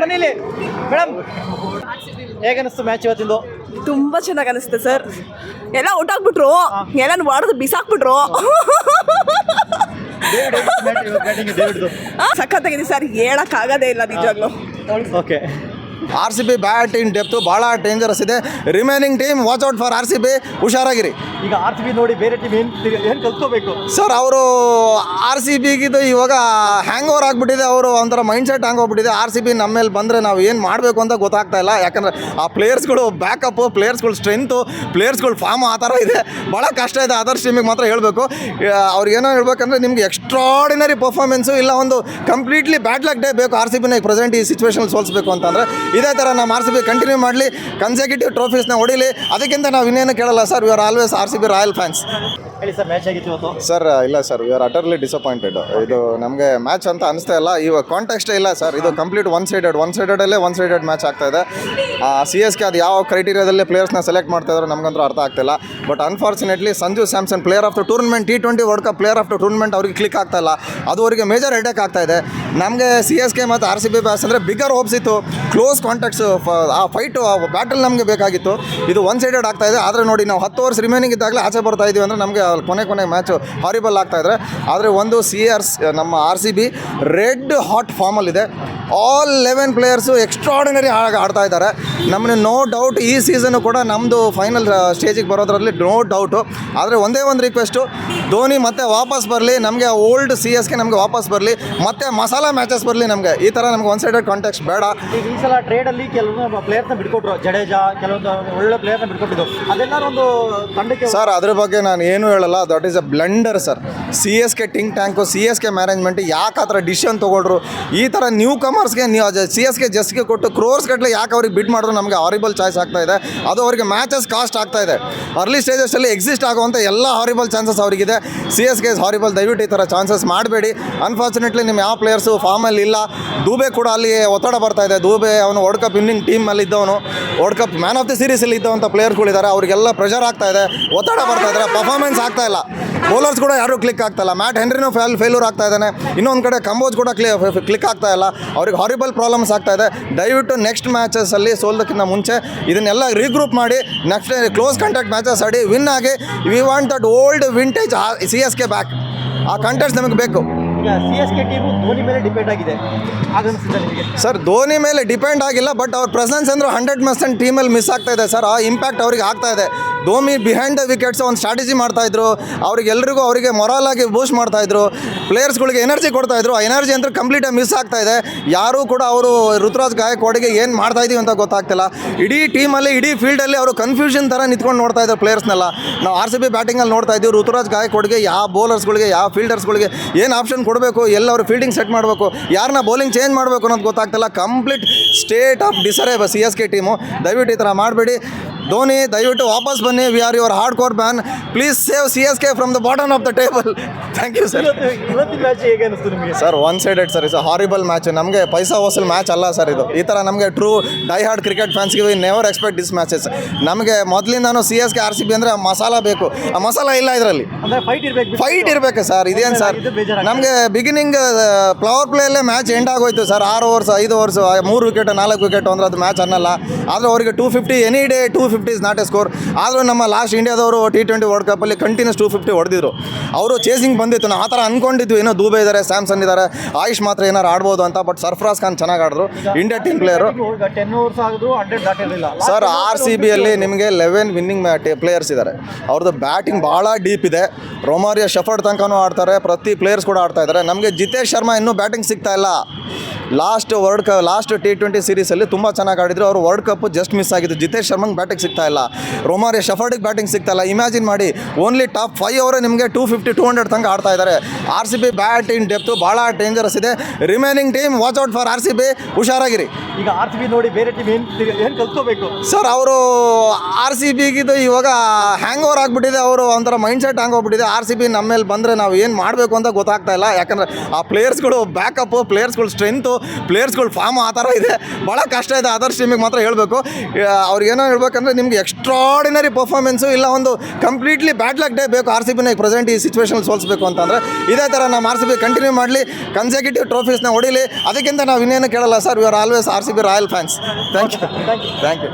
ಬನ್ನಿಲಿ madam, ಹೇಗನ್ನಿಸ್ತು match ಇವತ್ತಿಂದು? ತುಂಬಾ ಚೆನ್ನಾಗಿ ಅನಿಸುತ್ತೆ ಸರ್. ಎಲ್ಲ ಔಟ್ ಆಗ್ಬಿಟ್ರು, ಎಲ್ಲ ಹೊಡೆದು ಬಿಸಾಕ್ಬಿಟ್ರು. ಸಖತ್ತಾಗಿದೆ ಸರ್, ಹೇಳಕ್ ಆಗದೇ ಇಲ್ಲ ನಿಜವಾಗ್ಲು. ಓಕೆ, RCB ಬ್ಯಾಟ್ ಇನ್ ಡೆಪ್ತು ಭಾಳ ಡೇಂಜರಸ್ ಇದೆ. Remaining team watch out for RCB, ಹುಷಾರಾಗಿರಿ. ಈಗ RCB ನೋಡಿ ಬೇರೆ ಟೀಮ್ ಏನು ಕಲ್ತ್ಕೋಬೇಕು ಸರ್? ಅವರು RCBಗಿದು ಇವಾಗ ಹ್ಯಾಂಗ್ ಓವರ್ ಆಗಿಬಿಟ್ಟಿದೆ. ಅವರು ಒಂಥರ ಮೈಂಡ್ ಸೆಟ್ ಹ್ಯಾಂಗ್ ಹೋಗ್ಬಿಟ್ಟಿದೆ. RCB ನಮ್ಮ ಮೇಲೆ ಬಂದರೆ ನಾವು ಏನು ಮಾಡಬೇಕು ಅಂತ ಗೊತ್ತಾಗ್ತಾ ಇಲ್ಲ. ಯಾಕಂದರೆ ಆ ಪ್ಲೇಯರ್ಸ್ಗಳು ಬ್ಯಾಕಪ್ಪು, ಪ್ಲೇಯರ್ಸ್ಗಳು ಸ್ಟ್ರೆಂತು, ಪ್ಲೇಯರ್ಸ್ಗಳು ಫಾರ್ಮ್ ಆ ಥರ ಇದೆ. ಭಾಳ ಕಷ್ಟ ಇದೆ. ಅದರ್ಸ್ ಟೀಮಿಗೆ ಮಾತ್ರ ಹೇಳಬೇಕು, ಅವ್ರಿಗೇನೋ ಹೇಳ್ಬೇಕಂದ್ರೆ ನಿಮ್ಗೆ ಎಕ್ಸ್ಟ್ರಾಡಿನರಿ ಪರ್ಫಾರ್ಮೆನ್ಸು ಇಲ್ಲ ಒಂದು ಕಂಪ್ಲೀಟ್ಲಿ ಬ್ಯಾಡ್ ಲಕ್ ಡೇ ಬೇಕು RCBನ ಪ್ರೆಸೆಂಟ್ ಈ ಸಿಚುವೇಶನ್ ಸೋಲಿಸಬೇಕು ಅಂತಂದರೆ. ಇದೇ ಥರ ನಮ್ಮ RCB ಕಂಟಿನ್ಯೂ ಮಾಡಲಿ, ಕನ್ಸೆಕ್ಯೂಟಿವ್ ಟ್ರೋಫೀಸ್ನ ಹೊಡಿಲಿ. ಅದಕ್ಕಿಂತ ನಾವು ಇನ್ನೇನು ಕೇಳಲ್ಲ sir. We are always RCB royal fans. ಹೇಳಿ ಸರ್, ಮ್ಯಾಚ್ ಆಗಿತ್ತು ಇವತ್ತು? ಸರ್ ಇಲ್ಲ sir, we R utterly disappointed. ಇದು ನಮಗೆ ಮ್ಯಾಚ್ ಅಂತ ಅನಿಸ್ತಾ ಇಲ್ಲ. ಇವಾಗ ಕಾಂಟೆಕ್ಸ್ಟೇ ಇಲ್ಲ ಸರ್. ಇದು ಕಂಪ್ಲೀಟ್ ಒನ್ ಸೈಡೆಡಲ್ಲೇ ಒನ್ ಸೈಡೆಡ್ ಮ್ಯಾಚ್ ಆಗ್ತಾ ಇದೆ. CSK ಅದು ಯಾವ ಕ್ರೈಟೀರಿಯಾದಲ್ಲಿ ಪ್ಲೇಯರ್ಸ್ನ ಸೆಲೆಕ್ಟ್ ಮಾಡ್ತಾ ಇದ್ರು ನಮಗಂತೂ ಅರ್ಥ ಆಗ್ತಿಲ್ಲ. But unfortunately Sanju Samson player of the tournament, T20 world cup player of the tournament ಅವ್ರಿಗೆ ಕ್ಲಿಕ್ ಆಗ್ತಾ ಇಲ್ಲ. ಅದು ಅವರಿಗೆ ಮೇಜರ್ ಹೆಡ್ಏಕ್ ಆಗ್ತಾ ಇದೆ. ನಮಗೆ CSK ಮತ್ತು RCB ಬ್ಯಾಸ್ ಅಂದರೆ ಬಿಗ್ಗರ್ ಹೋಪ್ಸ್ ಇತ್ತು. ಕ್ಲೋಸ್ ಕಾಂಟ್ಯಾಕ್ಟ್ಸ್, ಆ ಫೈಟು, ಆ ಬ್ಯಾಟಲ್ ನಮಗೆ ಬೇಕಾಗಿತ್ತು. ಇದು ಒನ್ ಸೈಡೆಡ್ ಆಗ್ತಾ ಇದೆ. ಆದರೆ ನೋಡಿ, ನಾವು 10 ಓವರ್ಸ್ ರಿಮೈನಿಂಗ್ ಇದ್ದಾಗಲೇ ಆಚೆ ಬರ್ತಾ ಇದ್ದೀವಿ ಅಂದರೆ ನಮಗೆ ಕೊನೆ ಮ್ಯಾಚು ಹಾರಿಬಲ್ ಆಗ್ತಾಯಿದ್ರೆ. ಆದರೆ ಒಂದು ನಮ್ಮ RCB ರೆಡ್ ಹಾಟ್ ಫಾರ್ಮಲ್ಲಿದೆ. ಆಲ್ 11 ಪ್ಲೇಯರ್ಸು ಎಕ್ಸ್ಟ್ರಾರ್ಡಿನರಿ ಆಡ್ತಾ ಇದ್ದಾರೆ. ನಮ್ಮನ್ನು ನೋ ಡೌಟ್ ಈ ಸೀಸನ್ನು ಕೂಡ ನಮ್ಮದು ಫೈನಲ್ ಸ್ಟೇಜಿಗೆ ಬರೋದ್ರಲ್ಲಿ ನೋ ಡೌಟು. ಆದರೆ ಒಂದೇ ಒಂದು ರಿಕ್ವೆಸ್ಟು, ಧೋನಿ ಮತ್ತೆ ವಾಪಸ್ ಬರಲಿ, ನಮಗೆ ಓಲ್ಡ್ CSK ನಮಗೆ ವಾಪಸ್ ಬರಲಿ, ಮತ್ತೆ ಮಸಾಲಾ ಮ್ಯಾಚಸ್ ಬರಲಿ. ನಮಗೆ ಈ ಥರ ನಮಗೆ ಒನ್ ಸೈಡೆಡ್ ಕಾಂಟ್ಯಾಕ್ಟ್ ಬೇಡ. ಈಗ ಈ ಸಲ ಟ್ರೇಡಲ್ಲಿ ಕೆಲವೊಂದು ಪ್ಲೇಯರ್ಸ್ನ ಬಿಟ್ಕೊಟ್ರು, ಜಡೇಜಾ ಕೆಲವೊಂದು ಒಳ್ಳೆ ಪ್ಲೇಯರ್ನ ಬಿಟ್ಕೊಟ್ಟಿದ್ದು, ಅದೆಲ್ಲರೂ ಒಂದು ತಂಡಕ್ಕೆ. ಸರ್ ಅದ್ರ ಬಗ್ಗೆ ನಾನು ಏನೂ ಹೇಳಲ್ಲ. That is a blunder sir. CSK think tank, CSK management ಯಾಕೆ ಆ ಥರ ಡಿಸಿಷನ್ ತೊಗೊಳ್ರು? ಈ ಥರ ನ್ಯೂ ಕಮರ್ಸ್ಗೆ ನೀವು CSK ಜಸ್ಗೆ ಕೊಟ್ಟು ಕ್ರೋರ್ಸ್ ಗಟ್ಟಲೆ ಯಾಕೆ ಅವ್ರಿಗೆ ಬಿಡ್ ಮಾಡಿದ್ರು? ನಮಗೆ ಹಾರಿಬಲ್ ಚಾಯ್ಸ್ ಆಗ್ತಾ ಇದೆ. ಅದು ಅವರಿಗೆ ಮ್ಯಾಚಸ್ ಕಾಸ್ಟ್ ಆಗ್ತಾ ಇದೆ. ಅರ್ಲಿ ಸ್ಟೇಜಸ್ಸಲ್ಲಿ ಎಕ್ಸಿಸ್ಟ್ ಆಗುವಂಥ ಎಲ್ಲ ಹಾರಿಬಲ್ ಚಾನ್ಸಸ್ ಅವರಿಗಿದೆ. CSK is horrible. ದಯವಿಟ್ಟು ಈ ಥರ ಚಾನ್ಸಸ್ ಮಾಡಬೇಡಿ. ಅನ್ಫಾರ್ಚುನೇಟ್ಲಿ ನಿಮ್ಮ ಯಾವ ಪ್ಲೇಯರ್ಸು ಫಾರ್ಮಲ್ಲಿ ಇಲ್ಲ. ದೂಬೆ ಕೂಡ ಅಲ್ಲಿ ಒತ್ತಡ ಬರ್ತಾ ಇದೆ. ದೂಬೆ ಅವನು ವರ್ಲ್ಡ್ ಕಪ್ ವಿನ್ನಿಂಗ್ ಟೀಮಲ್ಲಿ ಇದ್ದವನು, world cup man of the ಸೀರೀಸಲ್ಲಿ ಇದ್ದವಂಥ ಪ್ಲೇಯರ್ಸ್ಗಳಿದ್ದಾರೆ. ಅವರಿಗೆಲ್ಲ ಪ್ರೆಷರ್ ಆಗ್ತಾ ಇದೆ, ಒತ್ತಡ ಬರ್ತಾ ಇದ್ದಾರೆ, ಪರ್ಫಾರ್ಮೆನ್ಸ್ ಆಗ್ತಾ ಇಲ್ಲ. ಬೌಲರ್ಸ್ ಕೂಡ ಯಾರೂ ಕ್ಲಿಕ್ ಆಗ್ತಾ ಇಲ್ಲ. ಮ್ಯಾಟ್ ಹೆನ್ರಿನೂ ಫೇಲ್ಯೂರ್ ಆಗ್ತಾ ಇದ್ದಾನೆ. ಇನ್ನೊಂದು ಕಡೆ ಕಂಬೋಜ್ ಕೂಡ ಕ್ಲಿಕ್ ಆಗ್ತಾ ಇಲ್ಲ. ಅವ್ರಿಗೆ ಹಾರಿಬಲ್ ಪ್ರಾಬ್ಲಮ್ಸ್ ಆಗ್ತಾ ಇದೆ. ದಯವಿಟ್ಟು ನೆಕ್ಸ್ಟ್ ಮ್ಯಾಚಸಲ್ಲಿ ಸೋಲೋದಕ್ಕಿಂತ ಮುಂಚೆ ಇದನ್ನೆಲ್ಲ ರೀಗ್ರೂಪ್ ಮಾಡಿ ನೆಕ್ಸ್ಟ್ ಕ್ಲೋಸ್ ಕಾಂಟ್ಯಾಕ್ಟ್ ಮ್ಯಾಚಸ್ ಆಡಿ ವಿನ್ ಆಗಿ. We want that old vintage CSK back. ಆ ಕಂಟೆಂಟ್ಸ್ ನಮಗೆ ಬೇಕು. ಈಗ CSK ಟೀಮು ಧೋನಿ ಮೇಲೆ ಡಿಪೆಂಡ್ ಆಗಿದೆ ಸರ್. ಧೋನಿ ಮೇಲೆ ಡಿಪೆಂಡ್ ಆಗಿಲ್ಲ, ಬಟ್ ಅವ್ರ ಪ್ರೆಸೆನ್ಸ್ ಅಂದ್ರೆ 100% ಟೀಮಲ್ಲಿ ಮಿಸ್ ಆಗ್ತಾ ಇದೆ ಸರ್. ಆ ಇಂಪ್ಯಾಕ್ಟ್ ಅವ್ರಿಗೆ ಆಗ್ತಾ ಇದೆ. ಧೋನಿ ಬಿಹೈಂಡ್ ದ ವಿಕೆಟ್ಸ್ ಒಂದು ಸ್ಟ್ರಾಟಜಿ ಮಾಡ್ತಾಯಿದ್ರು. ಅವರಿಗೆ ಮೊರಾಲ್ ಆಗಿ ಬೂಸ್ಟ್ ಮಾಡ್ತಾಯಿದ್ರು, ಪ್ಲೇಯರ್ಸ್ಗಳಿಗೆ ಎನರ್ಜಿ ಕೊಡ್ತಾಯಿದ್ರು. ಆ ಎನರ್ಜಿ ಅಂದ್ರೆ ಕಂಪ್ಲೀಟಾಗಿ ಮಿಸ್ ಆಗ್ತಾ ಇದೆ. ಯಾರೂ ಕೂಡ ಅವರು ಋತುರಾಜ್ ಗಾಯಕ್ವಾಡ್ಗೆ ಏನು ಮಾಡ್ತಾಯಿದ್ದೀವಿ ಅಂತ ಗೊತ್ತಾಗ್ತಿಲ್ಲ. ಇಡೀ ಟೀಮಲ್ಲಿ, ಇಡೀ ಫೀಲ್ಡಲ್ಲಿ ಅವರು ಕನ್ಫ್ಯೂಷನ್ ಥರ ನಿಂತ್ಕೊಂಡು ನೋಡ್ತಾ ಇದ್ದಾರೆ ಪ್ಲೇಯರ್ಸ್ನೆಲ್ಲ. ನಾವು RCB ಬ್ಯಾಟಿಂಗಲ್ಲಿ ನೋಡ್ತಾ ಇದ್ದೀವಿ. ಋತುರಾಜ್ ಗಾಯಕ್ವಾಡ್ಗೆ ಯಾವ ಬೌಲರ್ಸ್ಗಳಿಗೆ, ಯಾವ ಫೀಲ್ಡರ್ಸ್ಗಳಿಗೆ ಏನು ಆಪ್ಷನ್ ಕೊಡಬೇಕು, ಎಲ್ಲವರು ಫೀಲ್ಡಿಂಗ್ ಸೆಟ್ ಮಾಡಬೇಕು, ಯಾರನ್ನ ಬೌಲಿಂಗ್ ಚೇಂಜ್ ಮಾಡಬೇಕು ಅನ್ನೋದು ಗೊತ್ತಾಗ್ತಿಲ್ಲ. Complete state of disarray CSK team. ದಯವಿಟ್ಟು ಈ ಥರ ಮಾಡಬೇಡಿ. ಧೋನಿ ದಯವಿಟ್ಟು ವಾಪಸ್ ಬನ್ನಿ. We are your hard core man. Please save CSK from the bottom of the table. Thank you sir. ಇವತ್ತಿನ ಮ್ಯಾಚ್ ಹೇಗೆ ಅನಿಸ್ತು ನಿಮಗೆ? Sir one sided sir. Is a horrible match. ನಮಗೆ ಪೈಸಾ ವಸೂಲ್ ಮ್ಯಾಚ್ ಅಲ್ಲ ಸರ್ ಇದು. ಈ ಥರ ನಮಗೆ ಟ್ರೂ ಡೈ ಹಾರ್ಡ್ ಕ್ರಿಕೆಟ್ ಫ್ಯಾನ್ಸ್ಗೆ we never expect this matches. ನಮಗೆ ಮೊದಲಿಂದಾನು CSK RCB ಅಂದರೆ ಮಸಾಲ ಬೇಕು. ಆ ಮಸಾಲ ಇಲ್ಲ ಇದರಲ್ಲಿ. ಫೈಟ್ ಇರಬೇಕು ಸರ್. ಇದೇನು ಸರ್, ನಮಗೆ ಬಿಗಿನಿಂಗ್ ಪವರ್ ಪ್ಲೇಯಲ್ಲೇ ಮ್ಯಾಚ್ ಎಂಡ್ ಆಗೋಯ್ತು sir. 6 overs 5 overs 3 wicket 4 wicket ಅಂದರೆ ಅದು ಮ್ಯಾಚ್ ಅನ್ನಲ್ಲ. ಆದರೆ ಅವರಿಗೆ 250 any day 250 is not A score. ಆದರೂ ನಮ್ಮ ಲಾಸ್ಟ್ ಇಂಡಿಯಾದವರು T20 ವರ್ಲ್ಡ್ ಕಪ್ಪಲ್ಲಿ ಕಂಟಿನ್ಯೂಸ್ 250 ಹೊಡೆದಿದ್ರು. ಅವರು ಚೇಸಿಂಗ್ ಬಂದಿತ್ತು. ನಾವು ಆ ಥರ ಅಂದ್ಕೊಂಡಿದ್ವಿ, ಏನೋ ದೂಬೆ ಇದ್ದಾರೆ, ಸ್ಯಾಮ್ಸನ್ ಇದ್ದಾರೆ, ಆಯುಷ್ ಮಾತ್ರ ಏನಾರು ಆಡ್ಬೋದು ಅಂತ. ಬಟ್ ಸರ್ಫರಾಜ್ ಖಾನ್ ಚೆನ್ನಾಗಿ ಆಡಿದ್ರು. India team player sir. RCBಯಲ್ಲಿ ನಿಮಗೆ 11 ವಿನ್ನಿಂಗ್ ಪ್ಲೇಯರ್ಸ್ ಇದ್ದಾರೆ. ಅವ್ರದ್ದು ಬ್ಯಾಟಿಂಗ್ ಭಾಳ ಡೀಪ್ ಇದೆ. ರೊಮಾರಿಯೋ ಶೆಫರ್ಡ್ ತನಕನೂ ಆಡ್ತಾರೆ. ಪ್ರತಿ ಪ್ಲೇಯರ್ಸ್ ಕೂಡ ಆಡ್ತಾ ಇದ್ದಾರೆ. ನಮಗೆ ಜಿತೇಶ್ ಶರ್ಮಾ ಇನ್ನೂ ಬ್ಯಾಟಿಂಗ್ ಸಿಗ್ತಾ ಇಲ್ಲ. ಲಾಸ್ಟ್ T20 ಸೀರೀಸಲ್ಲಿ ತುಂಬ ಚೆನ್ನಾಗಿ ಆಡಿದ್ರು. ಅವರು ವರ್ಲ್ಡ್ ಕಪ್ ಜಸ್ಟ್ ಮಿಸ್ ಆಗಿದ್ದು. ಜಿತೇಶ್ ಶರ್ಮಂಗೆ ಬ್ಯಾಟಿಂಗ್ ಸಿಗ್ತಾ ಇಲ್ಲ. ರೊಮಾರಿಯೋ ಶೆಫರ್ಡಿಗೆ ಬ್ಯಾಟಿಂಗ್ ಸಿಗ್ತಾ ಇಲ್ಲ. ಇಮ್ಯಾಜಿನ್ ಮಾಡಿ, ಓನ್ಲಿ ಟಾಪ್ 5 ಅವರೇ ನಿಮಗೆ 250-200 ತನಕ ಆಡ್ತಾ ಇದ್ದಾರೆ. RCB ಬ್ಯಾಟ್ ಇನ್ ಡೆಪ್ತು ಭಾಳ ಡೇಂಜರಸ್ ಇದೆ. Remaining team watch out for RCB, ಹುಷಾರಾಗಿರಿ. ಈಗ RCB ನೋಡಿ ಬೇರೆ ಟೀಮ್ ಏನು ಕಲ್ತ್ಕೋಬೇಕು? ಸರ್ ಅವರು RCBಗಿದು ಇವಾಗ ಹ್ಯಾಂಗ್ ಓವರ್ ಆಗಿಬಿಟ್ಟಿದೆ. ಅವರು ಒಂಥರ ಮೈಂಡ್ ಸೆಟ್ ಹ್ಯಾಂಗ್ ಹೋಗ್ಬಿಟ್ಟಿದೆ. RCB ನಮ್ಮ ಮೇಲೆ ಬಂದರೆ ನಾವು ಏನು ಮಾಡಬೇಕು ಅಂತ ಗೊತ್ತಾಗ್ತಾ ಇಲ್ಲ. ಯಾಕಂದರೆ ಆ ಪ್ಲೇಯರ್ಸ್ಗಳು ಬ್ಯಾಕಪ್ಪು, ಪ್ಲೇಯರ್ಸ್ಗಳು ಸ್ಟ್ರೆಂತು, ಪ್ಲೇಯರ್ಸ್ಗಳು ಫಾರ್ಮ್ ಆ ಥರ ಇದೆ, ಭಾಳ ಕಷ್ಟ ಇದೆ. ಅದರ್ಸ್ ಟೀಮಿಗೆ ಮಾತ್ರ ಹೇಳಬೇಕು, ಅವ್ರಿಗೇನೋ ಹೇಳ್ಬೇಕಂದ್ರೆ ನಿಮ್ಗೆ ಎಕ್ಸ್ಟ್ರಾಡಿನರಿ ಪರ್ಫಾರ್ಮೆನ್ಸು ಇಲ್ಲ ಒಂದು ಕಂಪ್ಲೀಟ್ಲಿ ಬ್ಯಾಡ್ ಲಕ್ ಡೇ ಬೇಕು ಆರ್ ಸಿ ಬಿನ ಪ್ರೆಸೆಂಟ್ ಈ ಸಿಚುವೇಶನ್ ಸೋಲಿಸಬೇಕು ಅಂತಂದರೆ. ಇದೇ ಥರ ನಮ್ಮ ಆರ್ ಸಿ ಬಿ ಕಂಟಿನ್ಯೂ ಮಾಡಲಿ, ಕನ್ಸೆಕ್ಯೂಟಿವ್ ಟ್ರೋಫೀಸ್ನ ಹೊಡಿಲಿ. ಅದಕ್ಕಿಂತ ನಾವು ಇನ್ನೇನು ಕೇಳಲ್ಲ sir, we are always R C B royal fans. Thank you.